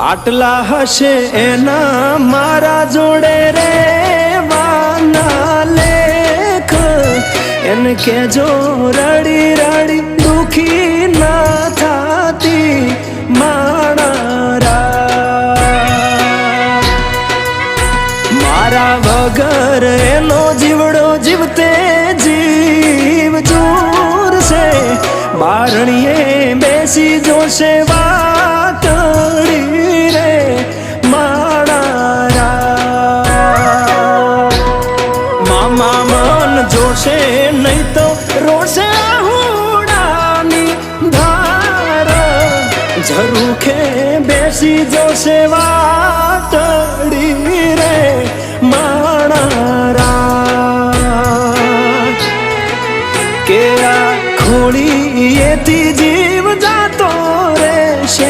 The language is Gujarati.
આટલા હશે એના મારા જોડે રે વાના લેખ એને કેજો રડી રડી દુખી ના થાતી મારા વગર એનો જીવડો જીવતે જીવ જોરશે બારણીએ બેસી જોશે વાતડી રે મારા મામા મન જોશે નહીં તો રોશે હુડાની ધાર ઝરૂખે બેસી જોશે વાતડી રે મારા કે આ ખોળીએથી જીવ જાતો રહેશે